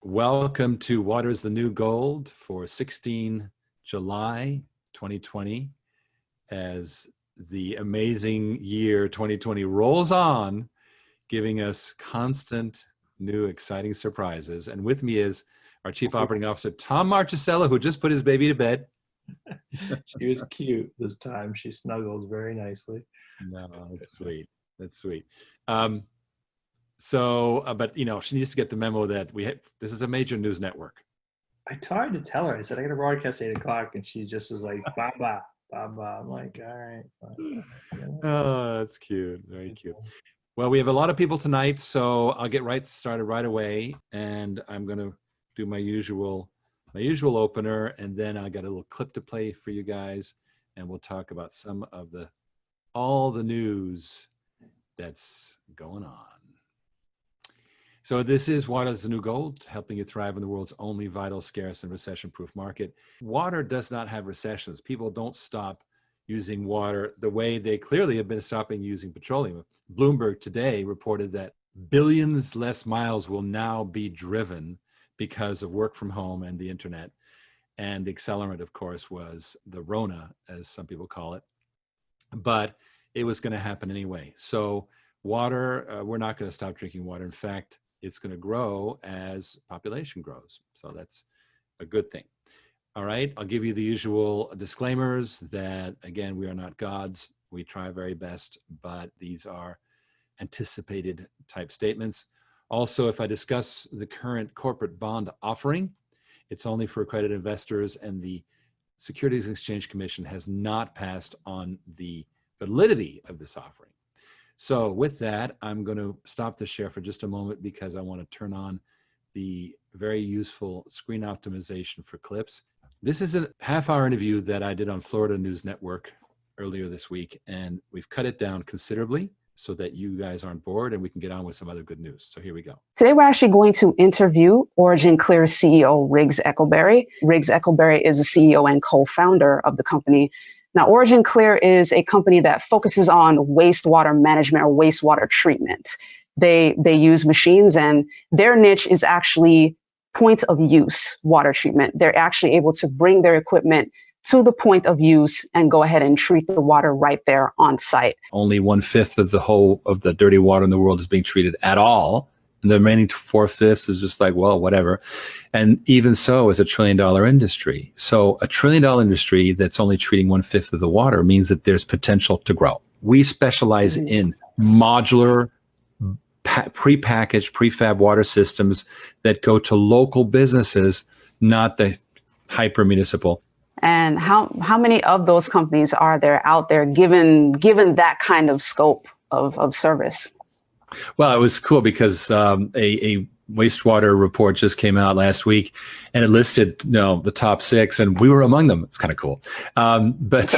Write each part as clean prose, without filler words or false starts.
Welcome to Water is the New Gold for 16 July 2020. As the amazing year 2020 rolls on, giving us constant new exciting surprises. And with me is our Chief Operating Officer, Tom Marchesello, who just put his baby to bed. She was cute this time. She snuggled very nicely. No, that's sweet. That's sweet. But she needs to get the memo that this is a major news network. I tried to tell her. I said, I got to broadcast 8 o'clock. And she just was like, blah, blah, blah, blah. I'm like, all right. Oh, that's cute. Very cute. Well, we have a lot of people tonight, so I'll get started right away. And I'm going to do my usual opener. And then I got a little clip to play for you guys. And we'll talk about some of all the news that's going on. So this is Water is the New Gold, helping you thrive in the world's only vital, scarce, and recession-proof market. Water does not have recessions. People don't stop using water the way they clearly have been stopping using petroleum. Bloomberg today reported that billions less miles will now be driven because of work from home and the internet. And the accelerant, of course, was the Rona, as some people call it. But it was going to happen anyway. So water, we're not going to stop drinking water. In fact, it's going to grow as population grows. So that's a good thing. All right. I'll give you the usual disclaimers that, again, we are not gods. We try our very best, but these are anticipated type statements. Also, if I discuss the current corporate bond offering, it's only for accredited investors, and the Securities and Exchange Commission has not passed on the validity of this offering. So with that, I'm going to stop the share for just a moment because I want to turn on the very useful screen optimization for clips. This is a half-hour interview that I did on Florida News Network earlier this week, and we've cut it down considerably so that you guys aren't bored and we can get on with some other good news. So here we go. Today, we're actually going to interview Origin Clear CEO Riggs Eckelberry. Riggs Eckelberry is the CEO and co-founder of the company. Now, Origin Clear is a company that focuses on wastewater management or wastewater treatment. They use machines, and their niche is actually point of use water treatment. They're actually able to bring their equipment to the point of use and go ahead and treat the water right there on site. Only 1/5 of the whole of the dirty water in the world is being treated at all. And the remaining 4/5 is just like, well, whatever. And even so, it's $1 trillion industry. So $1 trillion industry that's only treating 1/5 of the water means that there's potential to grow. We specialize in modular, prepackaged, prefab water systems that go to local businesses, not the hyper municipal. And how many of those companies are there out there given that kind of scope of service? Well, it was cool because a wastewater report just came out last week, and it listed the top 6, and we were among them. It's kind of cool. But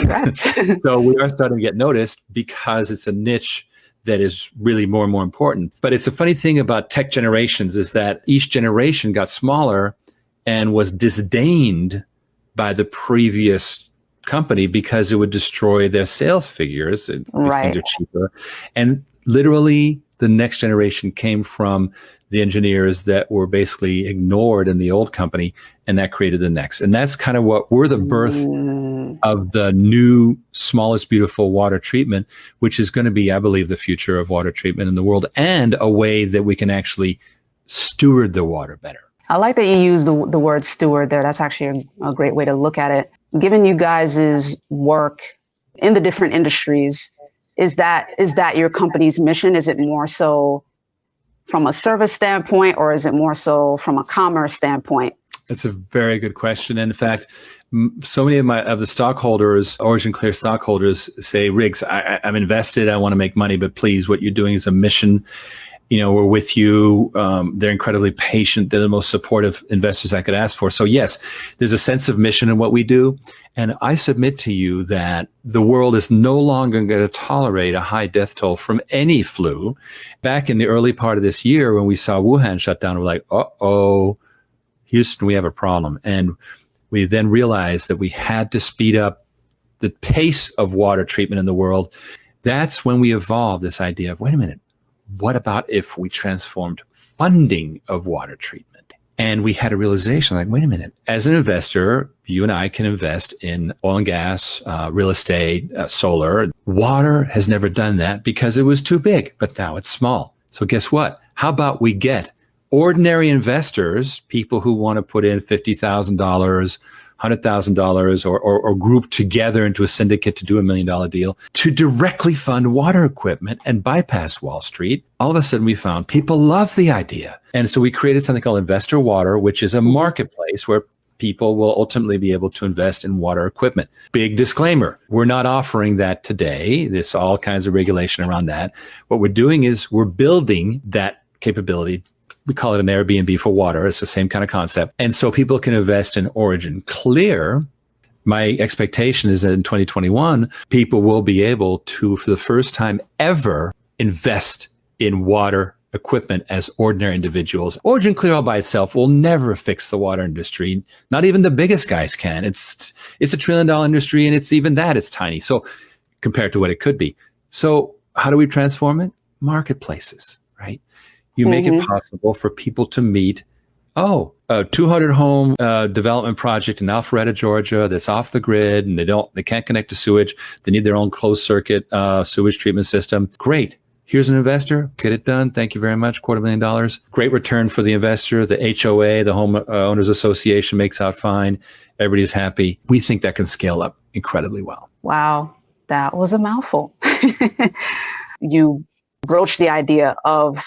so we are starting to get noticed because it's a niche that is really more and more important. But it's a funny thing about tech generations is that each generation got smaller and was disdained by the previous company because it would destroy their sales figures. These things are cheaper. And literally, the next generation came from the engineers that were basically ignored in the old company, and that created the next. And that's kind of what we're the birth of the new, smallest, beautiful water treatment, which is going to be, I believe, the future of water treatment in the world, and a way that we can actually steward the water better. I like that you use the word steward there. That's actually a great way to look at it. Given you guys' work in the different industries, is that your company's mission? Is it more so from a service standpoint, or is it more so from a commerce standpoint? That's a very good question. And in fact, so many of the stockholders, Origin Clear stockholders, say, Riggs, I'm invested. I want to make money, but please, what you're doing is a mission. We're with you. They're incredibly patient. They're the most supportive investors I could ask for. So yes, there's a sense of mission in what we do. And I submit to you that the world is no longer going to tolerate a high death toll from any flu. Back in the early part of this year, when we saw Wuhan shut down, we're like, uh-oh, Houston, we have a problem. And we then realized that we had to speed up the pace of water treatment in the world. That's when we evolved this idea of, wait a minute, what about if we transformed funding of water treatment? And we had a realization like, wait a minute, as an investor, you and I can invest in oil and gas, real estate, solar. Water has never done that because it was too big, but now it's small. So guess what? How about we get ordinary investors, people who want to put in $50,000, $100,000 or group together into a syndicate to do $1 million deal to directly fund water equipment and bypass Wall Street. All of a sudden we found people love the idea. And so we created something called Investor Water, which is a marketplace where people will ultimately be able to invest in water equipment. Big disclaimer, we're not offering that today. There's all kinds of regulation around that. What we're doing is we're building that capability. We call it an Airbnb for water. It's the same kind of concept. And so people can invest in Origin Clear. My expectation is that in 2021, people will be able to, for the first time ever, invest in water equipment as ordinary individuals. Origin Clear all by itself will never fix the water industry. Not even the biggest guys can. It's a $1 trillion industry, and it's tiny. So compared to what it could be. So how do we transform it? Marketplaces, right? You make it possible for people to meet, a 200 home development project in Alpharetta, Georgia, that's off the grid, and they can't connect to sewage. They need their own closed circuit sewage treatment system. Great. Here's an investor. Get it done. Thank you very much. $250,000. Great return for the investor. The HOA, the Home Owners Association, makes out fine. Everybody's happy. We think that can scale up incredibly well. Wow, that was a mouthful. You broached the idea of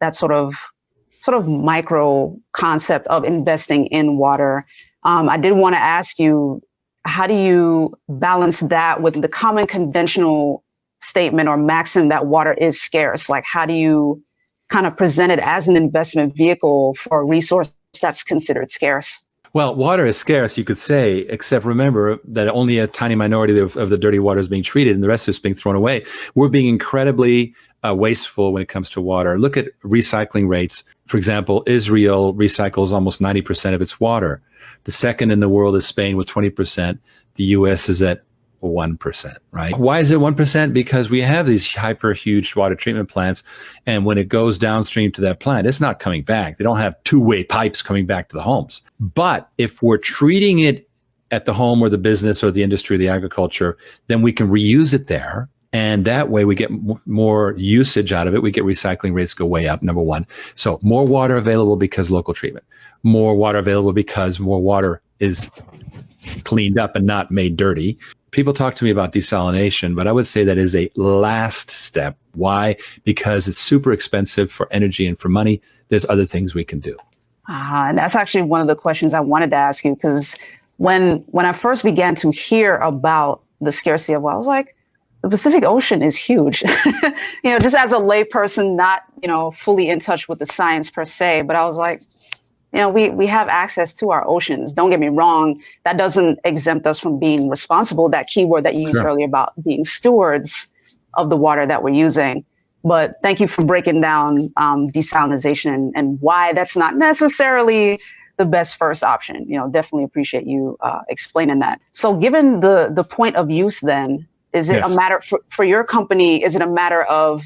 that sort of micro concept of investing in water. I did want to ask you, how do you balance that with the common conventional statement or maxim that water is scarce? Like, how do you kind of present it as an investment vehicle for a resource that's considered scarce? Well, water is scarce, you could say, except remember that only a tiny minority of the dirty water is being treated and the rest is being thrown away. We're being incredibly wasteful when it comes to water. Look at recycling rates. For example, Israel recycles almost 90% of its water. The second in the world is Spain with 20%. The US is at 1%, right? Why is it 1%? Because we have these hyper huge water treatment plants. And when it goes downstream to that plant, it's not coming back. They don't have two-way pipes coming back to the homes. But if we're treating it at the home or the business or the industry or the agriculture, then we can reuse it there. And that way we get more usage out of it. We get recycling rates go way up, number one. So more water available because local treatment. More water available because more water is cleaned up and not made dirty. People talk to me about desalination, but I would say that is a last step. Why? Because it's super expensive for energy and for money. There's other things we can do. And that's actually one of the questions I wanted to ask you, because when I first began to hear about the scarcity of water, I was like, the Pacific Ocean is huge. Just as a layperson, not, fully in touch with the science per se, but I was like, we have access to our oceans. Don't get me wrong. That doesn't exempt us from being responsible. That keyword that you used earlier about being stewards of the water that we're using. But thank you for breaking down desalination and why that's not necessarily the best first option. Definitely appreciate you explaining that. So given the point of use then, is it a matter for your company? Is it a matter of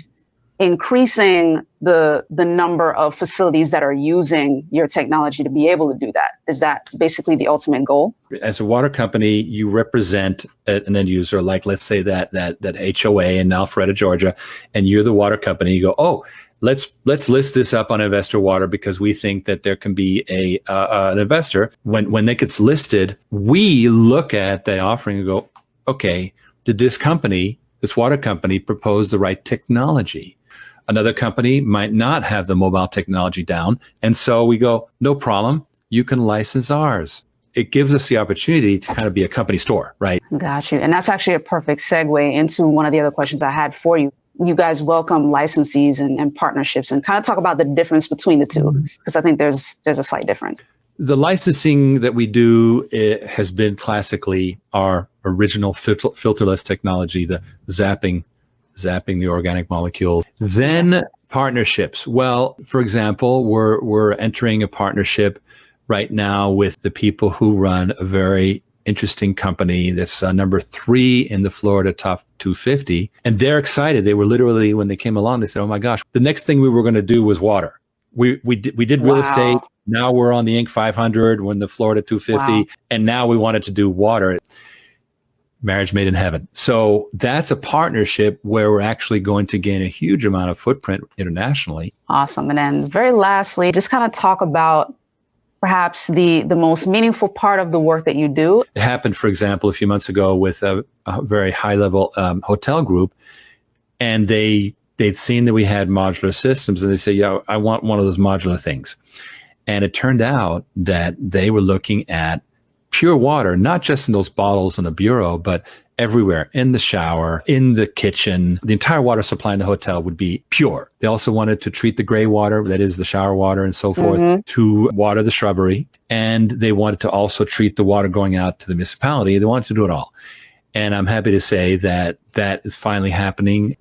increasing the number of facilities that are using your technology to be able to do that? Is that basically the ultimate goal? As a water company, you represent an end user, like let's say that HOA in Alpharetta, Georgia, and you're the water company. You go, let's list this up on Investor Water because we think that there can be an investor. When that gets listed, we look at the offering and go, okay, did this water company propose the right technology? Another company might not have the mobile technology down. And so we go, no problem. You can license ours. It gives us the opportunity to kind of be a company store, right? Got you. And that's actually a perfect segue into one of the other questions I had for you. You guys welcome licensees and partnerships, and kind of talk about the difference between the two, because I think there's a slight difference. The licensing that we do has been classically our original filterless technology, the zapping the organic molecules. Then partnerships. Well, for example, we're entering a partnership right now with the people who run a very interesting company that's number 3 in the Florida top 250. And they're excited. They were literally, when they came along, they said, oh my gosh, the next thing we were going to do was water. We did real estate. Now we're on the Inc. 500, we're in the Florida 250, Wow. and now we wanted to do water. Marriage made in heaven. So that's a partnership where we're actually going to gain a huge amount of footprint internationally. Awesome. And then very lastly, just kind of talk about perhaps the most meaningful part of the work that you do. It happened, for example, a few months ago with a very high-level hotel group, and they'd seen that we had modular systems, and they said, "Yeah, I want one of those modular things." And it turned out that they were looking at pure water, not just in those bottles in the bureau, but everywhere, in the shower, in the kitchen. The entire water supply in the hotel would be pure. They also wanted to treat the gray water, that is the shower water and so forth, to water the shrubbery. And they wanted to also treat the water going out to the municipality. They wanted to do it all. And I'm happy to say that that is finally happening.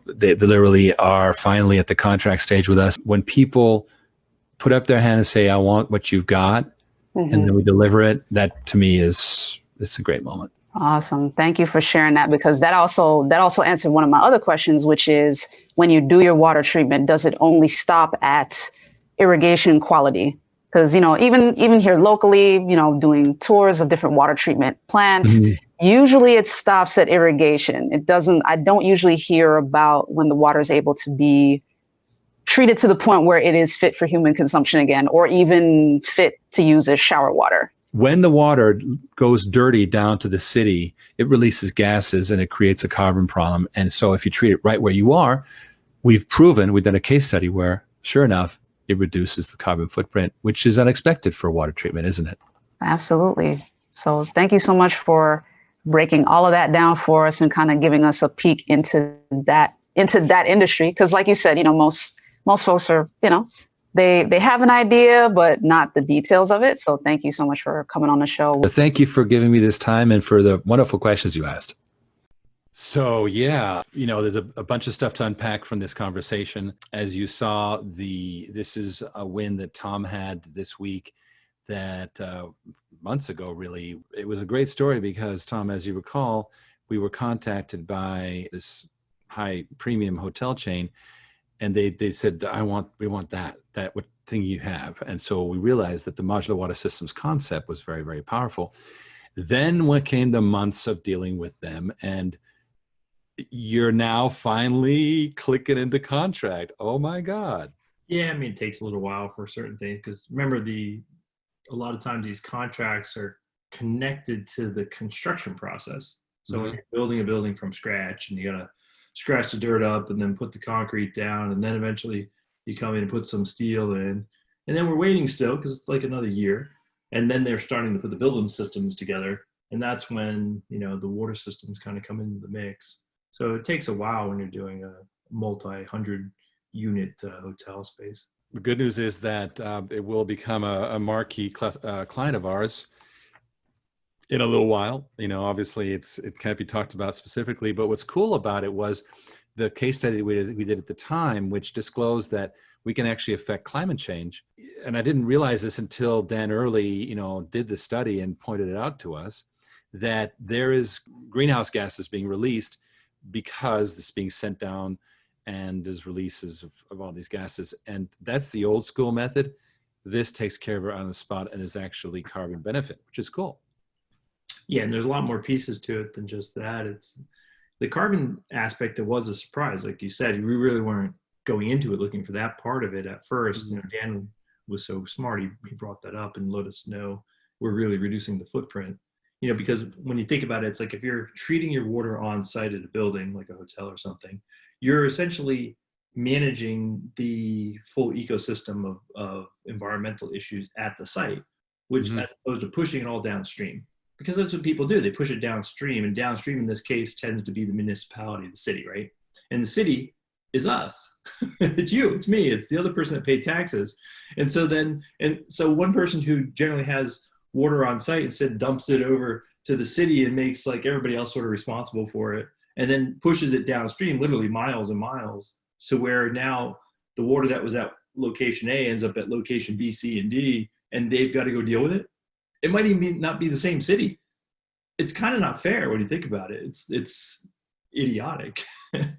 They literally are finally at the contract stage with us. When people put up their hand and say, "I want what you've got," and then we deliver it, that to me it's a great moment. Awesome. Thank you for sharing that, because that also answered one of my other questions, which is when you do your water treatment, does it only stop at irrigation quality? Because, even here locally, doing tours of different water treatment plants, usually it stops at irrigation. I don't usually hear about when the water is able to be treated to the point where it is fit for human consumption again, or even fit to use as shower water. When the water goes dirty down to the city, it releases gases and it creates a carbon problem. And so if you treat it right where you are, we've done a case study where, sure enough, it reduces the carbon footprint, which is unexpected for water treatment, isn't it? Absolutely. So thank you so much for breaking all of that down for us and kind of giving us a peek into that industry. Because like you said, most folks are, they have an idea, but not the details of it. So thank you so much for coming on the show. Thank you for giving me this time and for the wonderful questions you asked. So yeah, there's a bunch of stuff to unpack from this conversation. As you saw, this is a win that Tom had this week that months ago, really. It was a great story because, Tom, as you recall, we were contacted by this high premium hotel chain, and they said, we want that what thing you have. And so we realized that the modular water systems concept was very, very powerful. Then what came the months of dealing with them, and you're now finally clicking into contract. Oh my God. Yeah, it takes a little while for certain things, because remember, a lot of times these contracts are connected to the construction process. So when you're building a building from scratch, and you gotta scratch the dirt up and then put the concrete down, and then eventually you come in and put some steel in, and then we're waiting still because it's like another year, and then they're starting to put the building systems together, and that's when the water systems kind of come into the mix. So it takes a while when you're doing a multi-hundred unit hotel space. The good news is that it will become a marquee client of ours in a little while. Obviously it can't be talked about specifically, but what's cool about it was the case study we did at the time, which disclosed that we can actually affect climate change. And I didn't realize this until Dan Early, did the study and pointed it out to us, that there is greenhouse gases being released because this being sent down, and there's releases of all these gases. And that's the old school method. This takes care of it on the spot and is actually carbon benefit, which is cool. Yeah, and there's a lot more pieces to it than just that. It's the carbon aspect. It was a surprise. Like you said, we really weren't going into it looking for that part of it at first. Dan was so smart. He brought that up and let us know we're really reducing the footprint. Because when you think about it, it's like if you're treating your water on site at a building, like a hotel or something, you're essentially managing the full ecosystem of environmental issues at the site, which as opposed to pushing it all downstream. Because that's what people do. They push it downstream, and downstream in this case tends to be the municipality, the city, right? And the city is us. It's you, it's me, it's the other person that paid taxes. And so one person who generally has water on site instead dumps it over to the city and makes like everybody else sort of responsible for it, and then pushes it downstream literally miles and miles, so where now the water that was at location A ends up at location B, C, and D, and they've got to go deal with it. It might even not be the same city. It's kind of not fair when you think about it. It's idiotic. And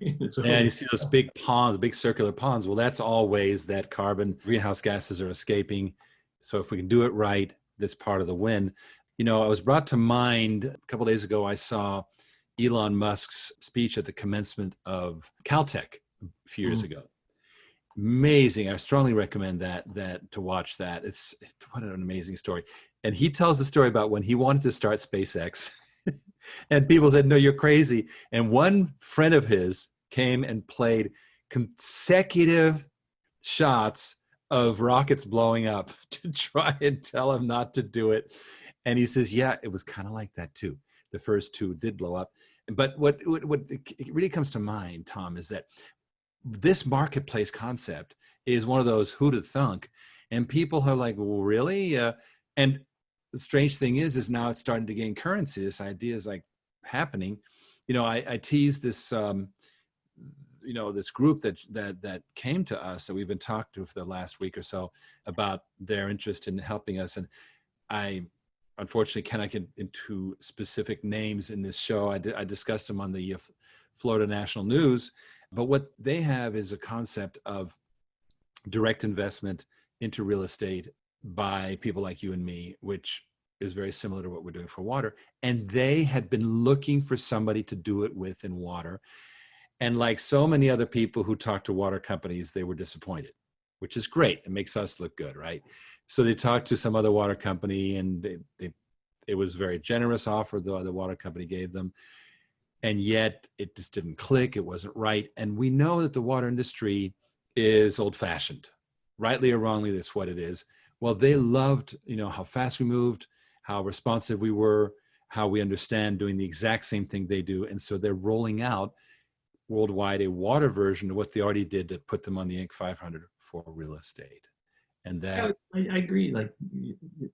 you see those big ponds, big circular ponds. Well, that's all ways that greenhouse gases are escaping So if we can do it right, that's part of the win. You know, I was brought to mind a couple of days ago, I saw Elon Musk's speech at the commencement of Caltech a few years ago. Amazing. I strongly recommend that to watch that. It's what an amazing story. And he tells the story about when he wanted to start SpaceX and people said, no, you're crazy. And one friend of his came and played consecutive shots of rockets blowing up to try and tell him not to do it. And he says, yeah, it was kind of like that too. The first two did blow up. But what really comes to mind, Tom, is that this marketplace concept is one of those who'd thunk, and people are like, well, really? And the strange thing is now it's starting to gain currency. This idea is like happening. You know, I teased this, you know, this group that came to us that we've been talking to for the last week or so about their interest in helping us. And I unfortunately cannot get into specific names in this show. I discussed them on the Florida National News. But what they have is a concept of direct investment into real estate by people like you and me, which is very similar to what we're doing for water. And they had been looking for somebody to do it with in water. And like so many other people who talk to water companies, they were disappointed, which is great. It makes us look good, right? So they talked to some other water company, and it was a very generous offer the other water company gave them. And yet it just didn't click. It wasn't right. And we know that the water industry is old fashioned, rightly or wrongly, that's what it is. Well, they loved, you know, how fast we moved, how responsive we were, how we understand doing the exact same thing they do. And so they're rolling out worldwide a water version of what they already did to put them on the Inc. 500 for real estate. And that I agree. Like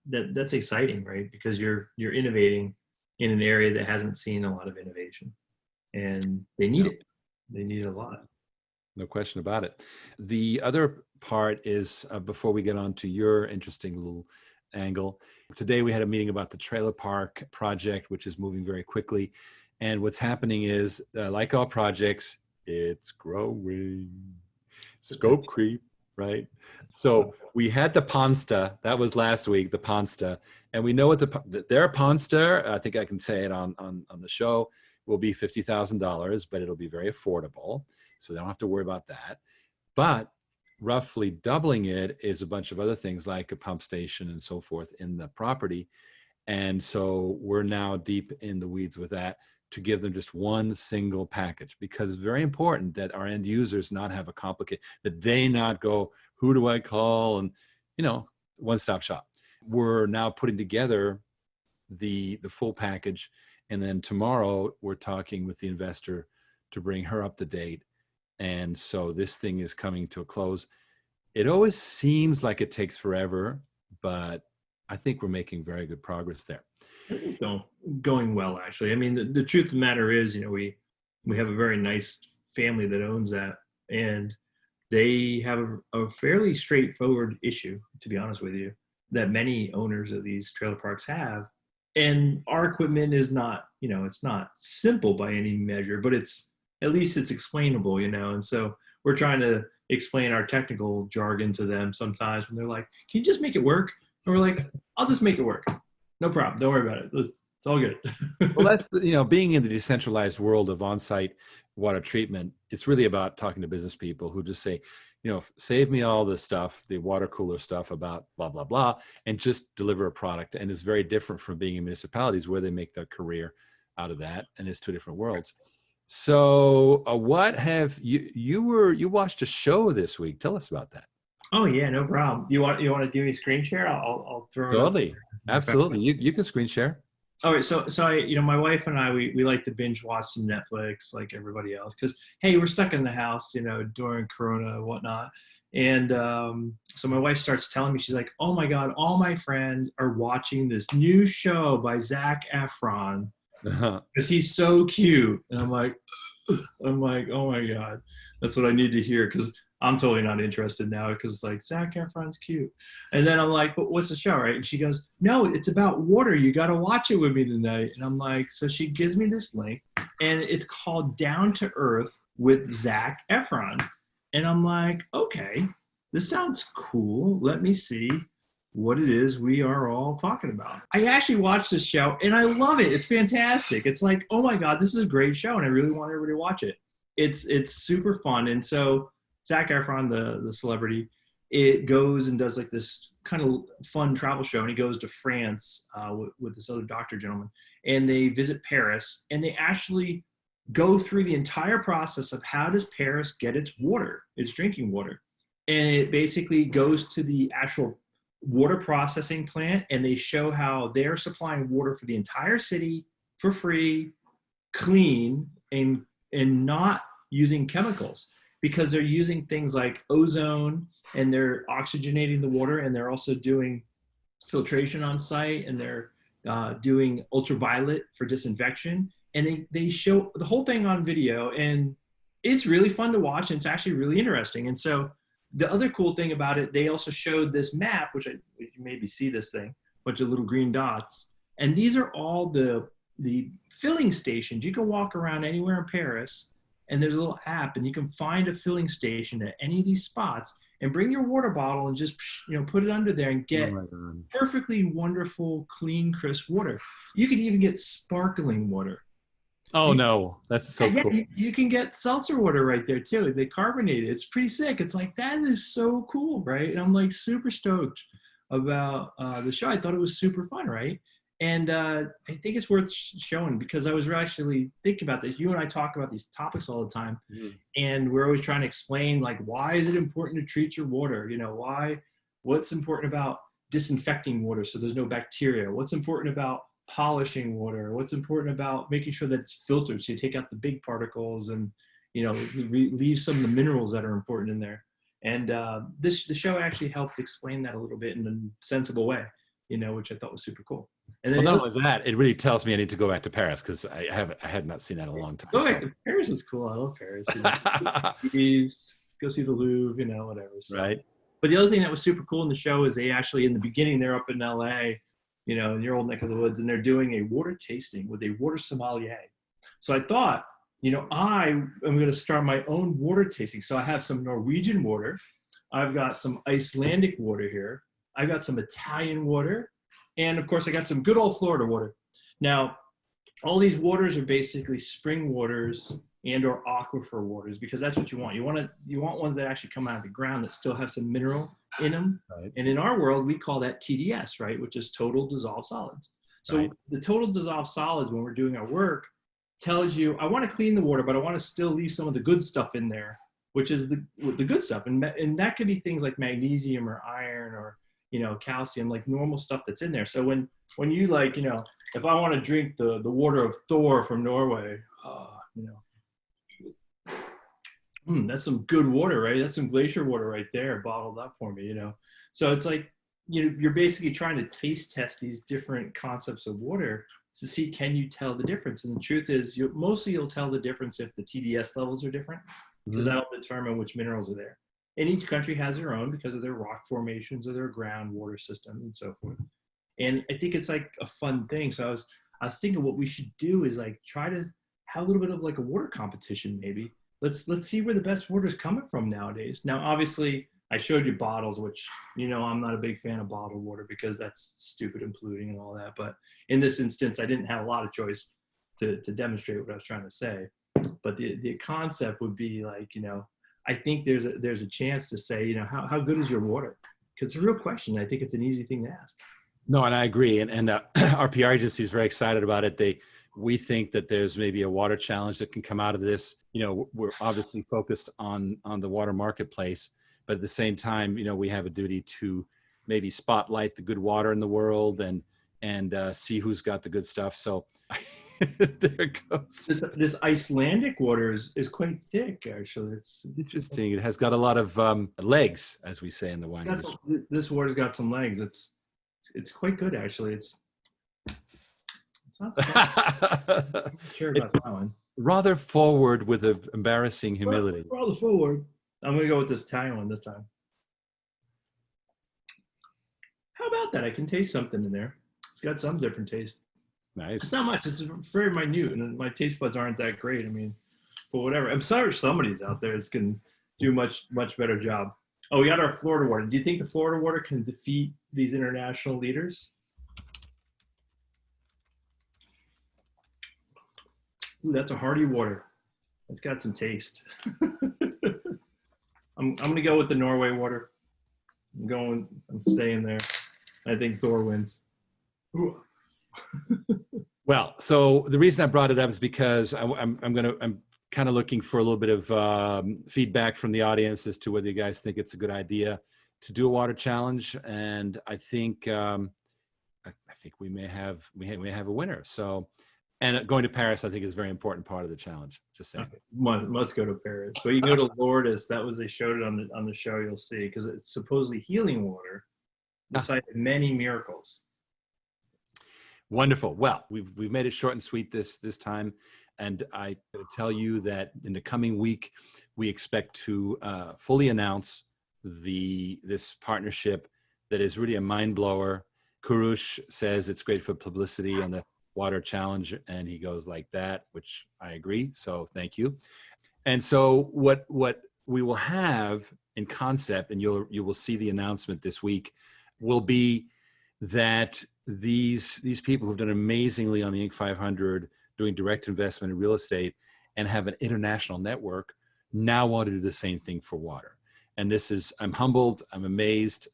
that's exciting, right? Because you're innovating in an area that hasn't seen a lot of innovation, and they need it. They need it a lot. No question about it. The other part is, before we get on to your interesting little angle, today we had a meeting about the trailer park project, which is moving very quickly. And what's happening is, like all projects, it's growing. Scope creep, right? So we had the Ponsta, that was last week, the Ponsta. And we know what their Ponsta, I think I can say it on the show, will be $50,000, but it'll be very affordable. So they don't have to worry about that. But roughly doubling it is a bunch of other things like a pump station and so forth in the property. And so we're now deep in the weeds with that to give them just one single package, because it's very important that our end users not have a complicated, that they not go, who do I call? And, you know, one-stop shop. We're now putting together the full package. And then tomorrow we're talking with the investor to bring her up to date. And so this thing is coming to a close. It always seems like it takes forever, but I think we're making very good progress there. It's going well, actually. I mean, the truth of the matter is, you know, we have a very nice family that owns that, and they have a fairly straightforward issue, to be honest with you, that many owners of these trailer parks have. And our equipment is not, you know, it's not simple by any measure, but at least it's explainable, you know. And so we're trying to explain our technical jargon to them sometimes when they're like, can you just make it work? And we're like, I'll just make it work. No problem. Don't worry about it. It's all good. Well, that's, you know, being in the decentralized world of on-site water treatment, it's really about talking to business people who just say, you know, save me all the stuff, the water cooler stuff about blah, blah, blah, and just deliver a product. And it's very different from being in municipalities where they make their career out of that. And it's two different worlds. So what have you watched a show this week? Tell us about that. Oh yeah, no problem. You want to do a screen share? I'll throw Totally. it up. Absolutely. You can screen share. All right, so I, you know, my wife and I, we like to binge watch some Netflix like everybody else, because hey, we're stuck in the house, you know, during Corona and whatnot. And so my wife starts telling me, she's like, oh my God, all my friends are watching this new show by Zac Efron because he's so cute. And I'm like, oh my God, that's what I need to hear, because I'm totally not interested now, because like Zac Efron's cute. And then I'm like, but what's the show, right? And she goes, no, it's about water. You got to watch it with me tonight. And I'm like, so she gives me this link, and it's called Down to Earth with Zac Efron. And I'm like, okay, this sounds cool. Let me see. what it is we are all talking about. I actually watched this show and I love it. It's fantastic. It's like, oh my God, this is a great show, and I really want everybody to watch it. It's super fun. And so Zac Efron, the celebrity, it goes and does like this kind of fun travel show, and he goes to France with this other doctor gentleman, and they visit Paris, and they actually go through the entire process of how does Paris get its water, its drinking water. And it basically goes to the actual water processing plant, and they show how they're supplying water for the entire city for free, clean, and not using chemicals, because they're using things like ozone, and they're oxygenating the water, and they're also doing filtration on site, and they're doing ultraviolet for disinfection. And they show the whole thing on video, and it's really fun to watch, and it's actually really interesting. And so the other cool thing about it, they also showed this map, which you maybe see this thing, bunch of little green dots. And these are all the filling stations. You can walk around anywhere in Paris, and there's a little app, and you can find a filling station at any of these spots, and bring your water bottle and just, put it under there and get perfectly wonderful, clean, crisp water. You could even get sparkling water. Oh, no. That's so cool. You can get seltzer water right there, too. They carbonate it. It's pretty sick. It's like, that is so cool, right? And I'm like super stoked about the show. I thought it was super fun, right? And I think it's worth showing, because I was actually thinking about this. You and I talk about these topics all the time, and we're always trying to explain, like, why is it important to treat your water? What's important about disinfecting water so there's no bacteria? What's important about polishing water? What's important about making sure that it's filtered so you take out the big particles and leave some of the minerals that are important in there? And the show actually helped explain that a little bit in a sensible way, which I thought was super cool. And then not only that, it really tells me I need to go back to Paris, because I had not seen that in a long time. Go back to Paris is cool. I love Paris. Go see the Louvre, whatever. So. Right. But the other thing that was super cool in the show is they actually, in the beginning, they're up in LA, in your old neck of the woods, and they're doing a water tasting with a water sommelier. So I thought, I am going to start my own water tasting. So I have some Norwegian water. I've got some Icelandic water here. I've got some Italian water. And of course, I got some good old Florida water. Now, all these waters are basically spring waters and or aquifer waters, because that's what you want. You want ones that actually come out of the ground that still have some mineral in them. Right. And in our world, we call that TDS, right? Which is total dissolved solids. So right. The total dissolved solids, when we're doing our work, tells you, I want to clean the water, but I want to still leave some of the good stuff in there, which is the good stuff. And that could be things like magnesium or iron or, calcium, like normal stuff that's in there. So when you if I want to drink the water of Thor from Norway, that's some good water, right? That's some glacier water right there, bottled up for me, So it's like, you're basically trying to taste test these different concepts of water to see, can you tell the difference? And the truth is, you'll tell the difference if the TDS levels are different, because that'll determine which minerals are there. And each country has their own because of their rock formations or their groundwater system and so forth. And I think it's like a fun thing. So I was thinking what we should do is like try to have a little bit of like a water competition maybe. Let's see where the best water is coming from nowadays. Now, obviously, I showed you bottles, which, I'm not a big fan of bottled water because that's stupid and polluting and all that. But in this instance, I didn't have a lot of choice to demonstrate what I was trying to say. But the concept would be like, I think there's a chance to say, how good is your water? Because it's a real question. I think it's an easy thing to ask. No, and I agree. And our PR agency is very excited about it. We think that there's maybe a water challenge that can come out of this. We're obviously focused on the water marketplace, but at the same time, we have a duty to maybe spotlight the good water in the world and see who's got the good stuff. So there it goes. This Icelandic water is quite thick, actually. It's interesting. It has got a lot of legs, as we say in the wine industry. This water's got some legs. It's quite good, actually. It's not I'm sure about that one. Rather forward with an embarrassing humility. Rather forward. I'm going to go with this Italian one this time. How about that? I can taste something in there. It's got some different taste. Nice. It's not much. It's very minute, and my taste buds aren't that great. I mean, but whatever. I'm sorry somebody's out there that can do much better job. Oh, we got our Florida water. Do you think the Florida water can defeat these international leaders? Ooh, that's a hearty water. It's got some taste. I'm gonna go with the Norway water. I'm staying there. I think Thor wins. Ooh. Well, so the reason I brought it up is because I'm kind of looking for a little bit of feedback from the audience as to whether you guys think it's a good idea to do a water challenge, and I think we may have a winner. So, and going to Paris, I think, is a very important part of the challenge. Just saying. Must go to Paris. So you go to Lourdes. That was, they showed it on the show. You'll see, because it's supposedly healing water, the site of many miracles. Wonderful. Well, we've made it short and sweet this time, and I will tell you that in the coming week, we expect to fully announce this partnership that is really a mind blower. Kurush says it's great for publicity on the water challenge, and he goes like that, which I agree. So thank you. And so what we will have in concept, and you will see the announcement this week, will be that these people who've done amazingly on the Inc. 500 doing direct investment in real estate and have an international network now want to do the same thing for water. And this is, I'm humbled, I'm amazed.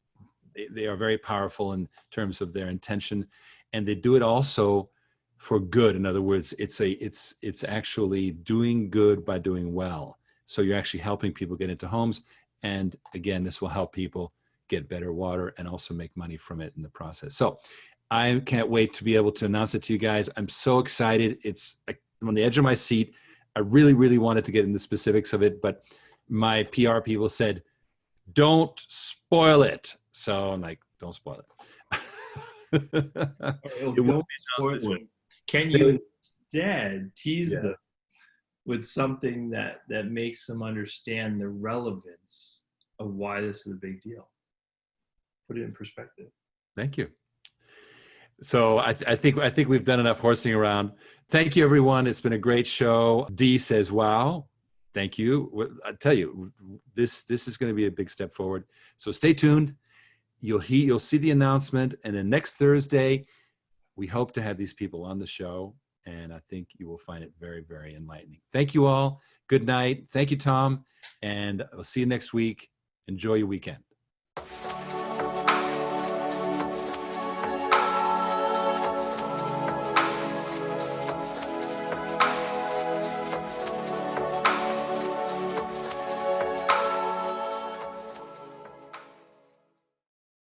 They are very powerful in terms of their intention, and they do it also for good. In other words, it's actually doing good by doing well. So you're actually helping people get into homes. And again, this will help people get better water and also make money from it in the process. So I can't wait to be able to announce it to you guys. I'm so excited. I'm on the edge of my seat. I really, really wanted to get into the specifics of it, but my PR people said, don't spoil it. So I'm like, don't spoil it. Don't spoil it. Can you instead tease them with something that makes them understand the relevance of why this is a big deal? Put it in perspective. Thank you. So I think we've done enough horsing around. Thank you, everyone. It's been a great show. Dee says, wow. Thank you. I tell you, this is going to be a big step forward. So stay tuned. You'll see the announcement. And then next Thursday, we hope to have these people on the show. And I think you will find it very, very enlightening. Thank you all. Good night. Thank you, Tom. And we'll see you next week. Enjoy your weekend.